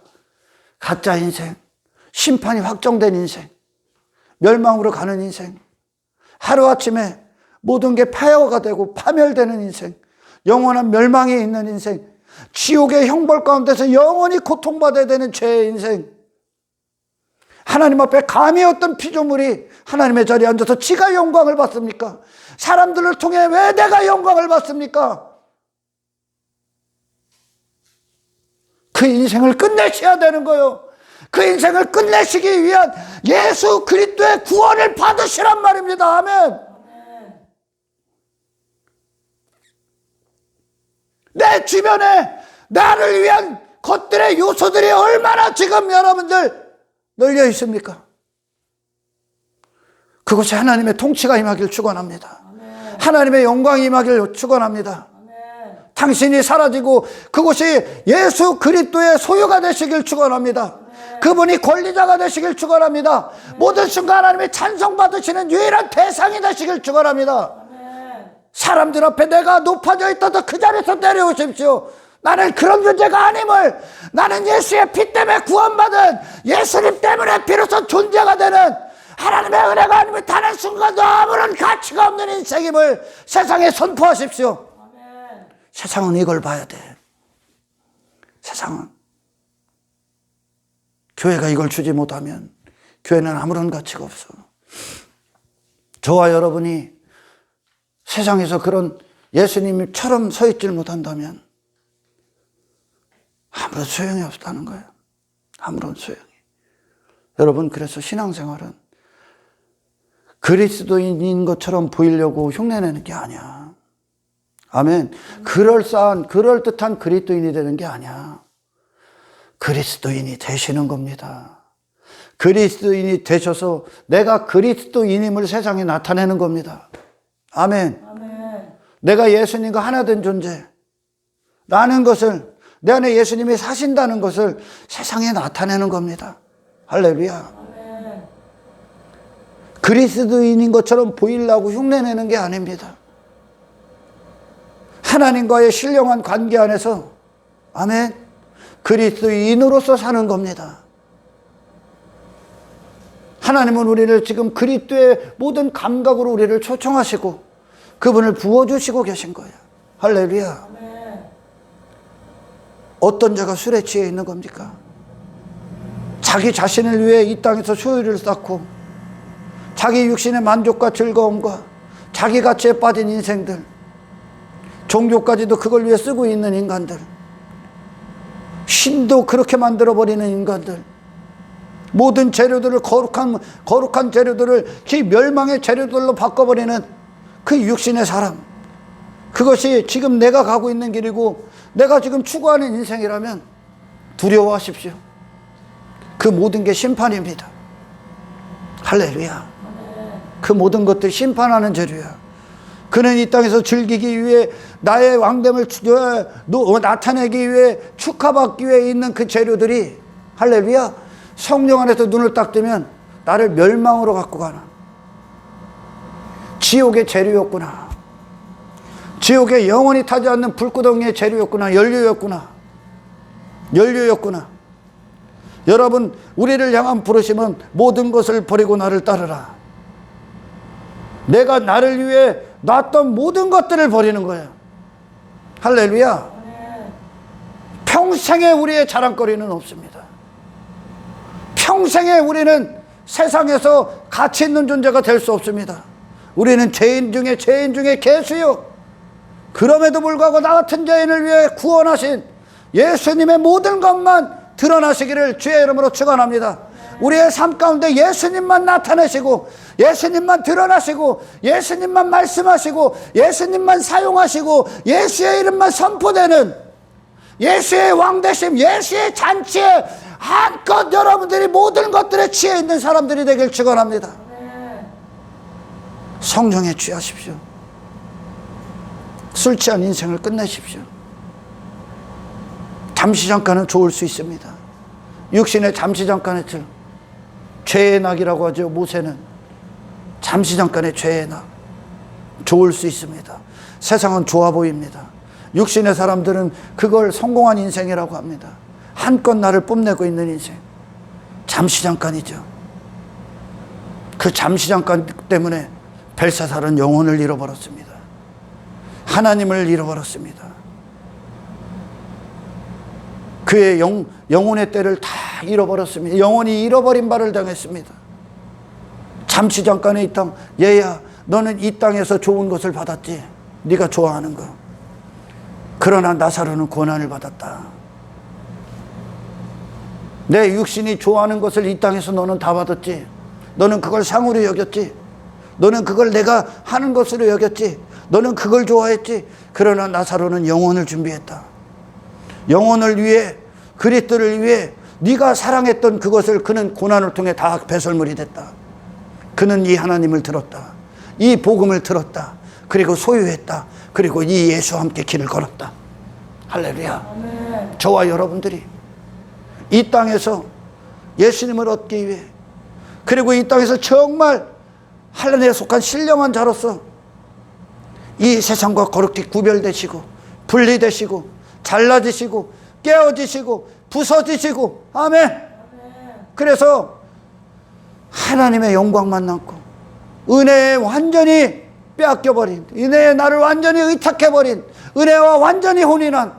가짜 인생, 심판이 확정된 인생, 멸망으로 가는 인생, 하루아침에 모든 게 폐허가 되고 파멸되는 인생, 영원한 멸망에 있는 인생, 지옥의 형벌 가운데서 영원히 고통받아야 되는 죄의 인생. 하나님 앞에 감히 어떤 피조물이 하나님의 자리에 앉아서 지가 영광을 받습니까? 사람들을 통해 왜 내가 영광을 받습니까? 그 인생을 끝내셔야 되는 거예요. 그 인생을 끝내시기 위한 예수 그리스도의 구원을 받으시란 말입니다. 아멘. 내 주변에 나를 위한 것들의 요소들이 얼마나 지금 여러분들 널려 있습니까? 그것이 하나님의 통치가 임하길 축원합니다. 하나님의 영광이 임하길 축원합니다. 당신이 사라지고 그것이 예수 그리스도의 소유가 되시길 축원합니다. 그분이 권리자가 되시길 축원합니다. 모든 순간 하나님의 찬송받으시는 유일한 대상이 되시길 축원합니다. 사람들 앞에 내가 높아져 있다도 그 자리에서 내려오십시오. 나는 그런 존재가 아님을, 나는 예수의 피 때문에 구원받은 예수님 때문에 비로소 존재가 되는 하나님의 은혜가 아니면 다른 순간도 아무런 가치가 없는 인생임을 세상에 선포하십시오. 세상은 이걸 봐야 돼. 세상은 교회가 이걸 주지 못하면 교회는 아무런 가치가 없어. 저와 여러분이 세상에서 그런 예수님처럼 서 있질 못한다면 아무런 소용이 없다는 거예요. 아무런 소용이. 여러분, 그래서 신앙생활은 그리스도인인 것처럼 보이려고 흉내내는 게 아니야. 아멘. 그럴싸한, 그럴듯한 그리스도인이 되는 게 아니야. 그리스도인이 되시는 겁니다. 그리스도인이 되셔서 내가 그리스도인임을 세상에 나타내는 겁니다. 아멘. 내가 예수님과 하나 된 존재라는 것을, 내 안에 예수님이 사신다는 것을 세상에 나타내는 겁니다. 할렐루야. 그리스도인인 것처럼 보이려고 흉내내는 게 아닙니다. 하나님과의 신령한 관계 안에서, 아멘, 그리스도인으로서 사는 겁니다. 하나님은 우리를 지금 그리스도의 모든 감각으로 우리를 초청하시고 그분을 부어주시고 계신 거예요. 할렐루야. 어떤 자가 술에 취해 있는 겁니까? 자기 자신을 위해 이 땅에서 소유를 쌓고 자기 육신의 만족과 즐거움과 자기 가치에 빠진 인생들, 종교까지도 그걸 위해 쓰고 있는 인간들, 신도 그렇게 만들어버리는 인간들, 모든 재료들을 거룩한 재료들을 그 멸망의 재료들로 바꿔버리는 그 육신의 사람, 그것이 지금 내가 가고 있는 길이고 내가 지금 추구하는 인생이라면 두려워하십시오. 그 모든 게 심판입니다. 할렐루야. 그 모든 것들 심판하는 재료야. 그는 이 땅에서 즐기기 위해 나의 왕됨을 나타내기 위해 축하받기 위해 있는 그 재료들이, 할렐루야, 성령 안에서 눈을 딱 뜨면 나를 멸망으로 갖고 가나, 지옥의 재료였구나, 지옥에 영원히 타지 않는 불구덩이의 재료였구나, 연료였구나. 여러분, 우리를 향한 부르심은 모든 것을 버리고 나를 따르라. 내가 나를 위해 놨던 모든 것들을 버리는 거예요. 할렐루야. 평생에 우리의 자랑거리는 없습니다. 평생에 우리는 세상에서 가치 있는 존재가 될 수 없습니다. 우리는 죄인 중에 괴수요. 그럼에도 불구하고 나 같은 죄인을 위해 구원하신 예수님의 모든 것만 드러나시기를 주의 이름으로 축원합니다. 우리의 삶 가운데 예수님만 나타내시고 예수님만 드러나시고 예수님만 말씀하시고 예수님만 사용하시고 예수의 이름만 선포되는 예수의 왕되심, 예수의 잔치에 한껏 여러분들이 모든 것들에 취해 있는 사람들이 되길 축원합니다. 성령에 취하십시오. 술 취한 인생을 끝내십시오. 잠시 잠깐은 좋을 수 있습니다. 육신의 잠시 잠깐의 죄의 낙이라고 하죠. 모세는 잠시 잠깐의 죄의 낙, 좋을 수 있습니다. 세상은 좋아 보입니다. 육신의 사람들은 그걸 성공한 인생이라고 합니다. 한껏 나를 뽐내고 있는 인생, 잠시 잠깐이죠. 그 잠시 잠깐 때문에 벨사살은 영혼을 잃어버렸습니다. 하나님을 잃어버렸습니다. 그의 영혼의 때를 다 잃어버렸습니다. 영혼이 잃어버린 바를 당했습니다. 잠시 잠깐의 이 땅, 얘야 너는 이 땅에서 좋은 것을 받았지, 네가 좋아하는 거. 그러나 나사로는 고난을 받았다. 내 육신이 좋아하는 것을 이 땅에서 너는 다 받았지. 너는 그걸 상으로 여겼지. 너는 그걸 내가 하는 것으로 여겼지. 너는 그걸 좋아했지. 그러나 나사로는 영혼을 준비했다. 영혼을 위해, 그리스도를 위해 네가 사랑했던 그것을 그는 고난을 통해 다 배설물이 됐다. 그는 이 하나님을 들었다. 이 복음을 들었다. 그리고 소유했다. 그리고 이 예수와 함께 길을 걸었다. 할렐루야. 아멘. 저와 여러분들이 이 땅에서 예수님을 얻기 위해, 그리고 이 땅에서 정말 하나님에 속한 신령한 자로서 이 세상과 거룩히 구별되시고 분리되시고 잘라지시고 깨어지시고 부서지시고, 아멘. 그래서 하나님의 영광만 남고 은혜에 완전히 빼앗겨버린, 은혜에 나를 완전히 의탁해버린, 은혜와 완전히 혼인한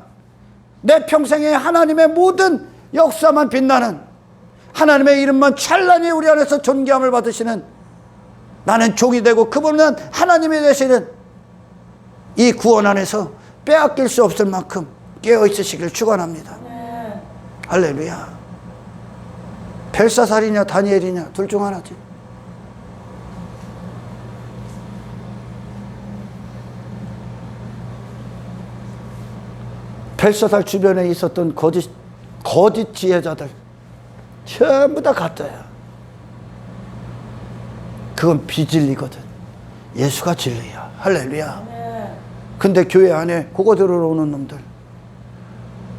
내 평생에 하나님의 모든 역사만 빛나는, 하나님의 이름만 찬란히 우리 안에서 존귀함을 받으시는, 나는 종이 되고 그분은 하나님이 되시는 이 구원 안에서 빼앗길 수 없을 만큼 깨어있으시길 축원합니다. 할렐루야. 벨사살이냐 다니엘이냐 둘 중 하나지. 벨사살 주변에 있었던 거짓 지혜자들 전부 다 가짜야. 그건 비진리거든. 예수가 진리야. 할렐루야. 근데 교회 안에 그거 들어오는 놈들,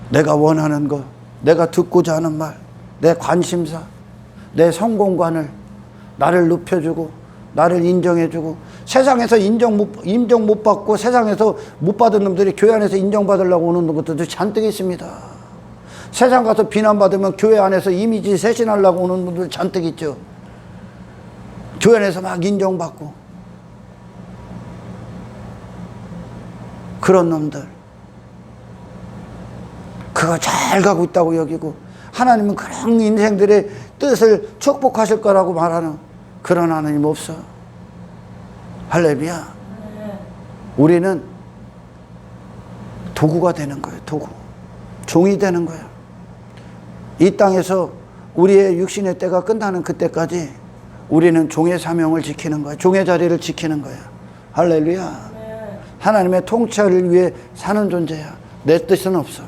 내가 원하는 거, 내가 듣고자 하는 말, 내 관심사, 내 성공관을 나를 눕혀주고 나를 인정해주고, 세상에서 인정 못 받고 세상에서 못 받은 놈들이 교회 안에서 인정받으려고 오는 것들도 잔뜩 있습니다. 세상 가서 비난받으면 교회 안에서 이미지 쇄신하려고 오는 분들 잔뜩 있죠. 교회 안에서 막 인정받고, 그런 놈들, 그가 잘 가고 있다고 여기고 하나님은 그런 인생들의 뜻을 축복하실 거라고 말하는 그런 하나님 없어. 할렐루야. 우리는 도구가 되는 거예요. 도구, 종이 되는 거예요. 이 땅에서 우리의 육신의 때가 끝나는 그때까지 우리는 종의 사명을 지키는 거예요. 종의 자리를 지키는 거예요. 할렐루야. 하나님의 통치를 위해 사는 존재야. 내 뜻은 없어.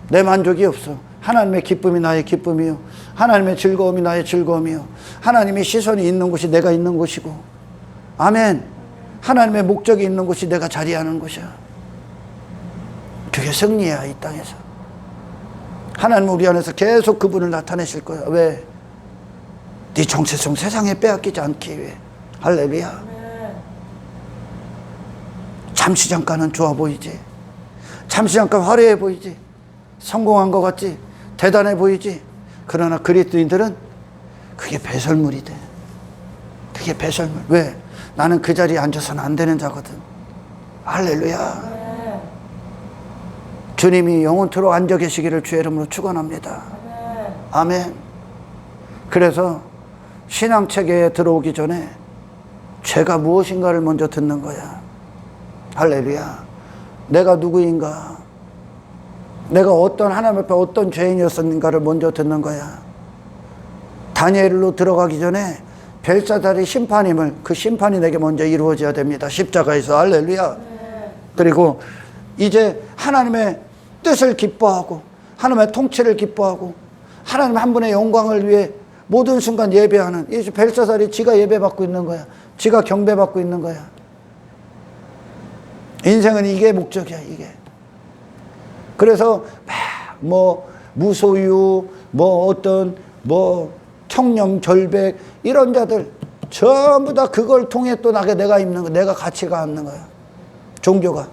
내 만족이 없어. 하나님의 기쁨이 나의 기쁨이요, 하나님의 즐거움이 나의 즐거움이요, 하나님의 시선이 있는 곳이 내가 있는 곳이고, 아멘. 하나님의 목적이 있는 곳이 내가 자리하는 곳이야. 그게 승리야. 이 땅에서 하나님은 우리 안에서 계속 그분을 나타내실 거야. 왜? 네 정체성 세상에 빼앗기지 않기 위해. 할렐루야. 잠시 잠깐은 좋아 보이지, 잠시 잠깐 화려해 보이지, 성공한 것 같지, 대단해 보이지. 그러나 그리스도인들은 그게 배설물이 돼. 그게 배설물. 왜? 나는 그 자리에 앉아서는 안 되는 자거든. 할렐루야. 주님이 영원토록 앉아 계시기를 주의 이름으로 축원합니다. 아멘. 그래서 신앙체계에 들어오기 전에 죄가 무엇인가를 먼저 듣는 거야. 할렐루야. 내가 누구인가, 내가 어떤 하나님 앞에 어떤 죄인이었는가를 먼저 듣는 거야. 다니엘로 들어가기 전에 벨사살의 심판임을, 그 심판이 내게 먼저 이루어져야 됩니다. 십자가에서. 할렐루야. 그리고 이제 하나님의 뜻을 기뻐하고 하나님의 통치를 기뻐하고 하나님 한 분의 영광을 위해 모든 순간 예배하는, 이 벨사살이 지가 예배받고 있는 거야. 지가 경배받고 있는 거야. 인생은 이게 목적이야, 이게. 그래서 뭐 무소유, 뭐 어떤 뭐 청렴 결백 이런 자들 전부 다 그걸 통해 또 내가 입는 거, 내가 가치가 않는 거야. 종교가.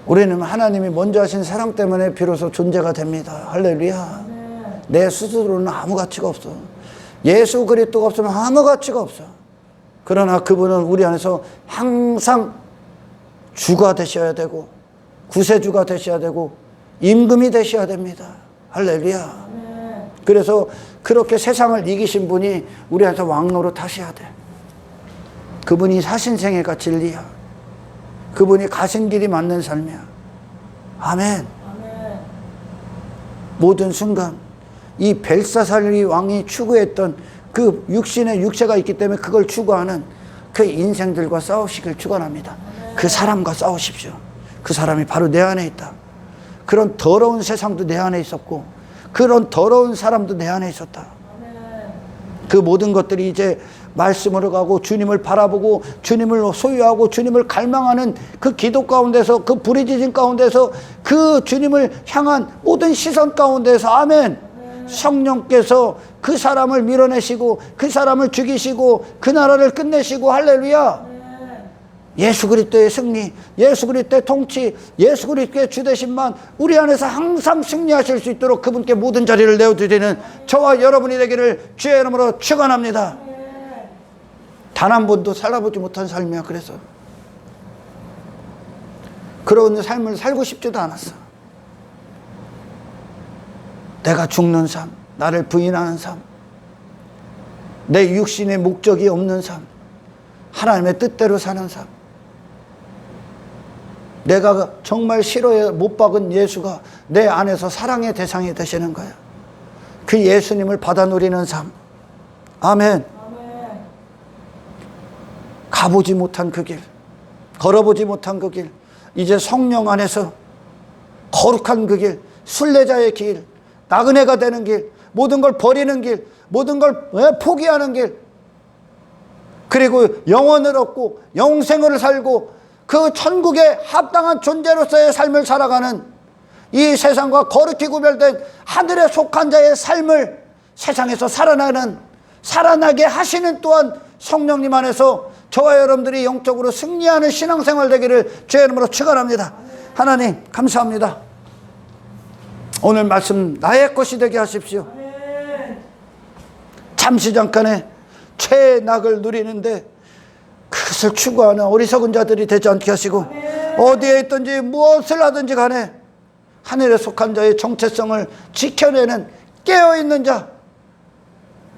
우리는 하나님이 먼저 하신 사랑 때문에 비로소 존재가 됩니다. 할렐루야. 내 스스로는 아무 가치가 없어. 예수 그리스도가 없으면 아무 가치가 없어. 그러나 그분은 우리 안에서 항상 주가 되셔야 되고 구세주가 되셔야 되고 임금이 되셔야 됩니다. 할렐루야. 그래서 그렇게 세상을 이기신 분이 우리 안에서 왕노릇 하셔야 돼. 그분이 사신 생애가 진리야. 그분이 가신 길이 맞는 삶이야. 아멘. 모든 순간 이 벨사살리 왕이 추구했던 그 육신의 육체가 있기 때문에 그걸 추구하는 그 인생들과 싸우시길 축원합니다. 그 사람과 싸우십시오. 그 사람이 바로 내 안에 있다. 그런 더러운 세상도 내 안에 있었고 그런 더러운 사람도 내 안에 있었다. 그 모든 것들이 이제 말씀으로 가고 주님을 바라보고 주님을 소유하고 주님을 갈망하는 그 기도 가운데서, 그 부르짖음 가운데서, 그 주님을 향한 모든 시선 가운데서, 아멘, 성령께서 그 사람을 밀어내시고 그 사람을 죽이시고 그 나라를 끝내시고, 할렐루야. 예수 그리스도의 승리, 예수 그리스도의 통치, 예수 그리스도의 주되심만 우리 안에서 항상 승리하실 수 있도록 그분께 모든 자리를 내어드리는 저와 여러분이 되기를 주의 이름으로 축원합니다. 단 한 번도 살아보지 못한 삶이야. 그래서 그런 삶을 살고 싶지도 않았어. 내가 죽는 삶, 나를 부인하는 삶, 내 육신의 목적이 없는 삶, 하나님의 뜻대로 사는 삶. 내가 정말 싫어해 못 박은 예수가 내 안에서 사랑의 대상이 되시는 거야. 그 예수님을 받아 누리는 삶. 아멘. 가보지 못한 그 길, 걸어보지 못한 그 길, 이제 성령 안에서 거룩한 그 길, 순례자의 길, 나그네가 되는 길, 모든 걸 버리는 길, 모든 걸 포기하는 길, 그리고 영원을 얻고 영생을 살고 그 천국에 합당한 존재로서의 삶을 살아가는 이 세상과 거룩히 구별된 하늘에 속한 자의 삶을 세상에서 살아나게 하시는 또한 성령님 안에서 저와 여러분들이 영적으로 승리하는 신앙생활 되기를 주의 이름으로 축원합니다. 하나님 감사합니다. 오늘 말씀 나의 것이 되게 하십시오. 잠시 잠깐의 최의 낙을 누리는데 그것을 추구하는 어리석은 자들이 되지 않게 하시고 어디에 있든지 무엇을 하든지 간에 하늘에 속한 자의 정체성을 지켜내는 깨어있는 자,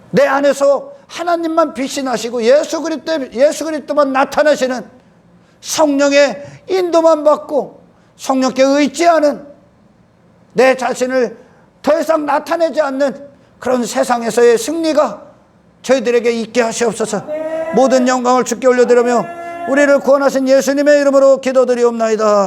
내 안에서 하나님만 빛이 나시고 예수 그리스도만 나타나시는 성령의 인도만 받고 성령께 의지하는 내 자신을 더 이상 나타내지 않는 그런 세상에서의 승리가 저희들에게 있게 하시옵소서. 모든 영광을 주께 올려드리며 우리를 구원하신 예수님의 이름으로 기도드리옵나이다.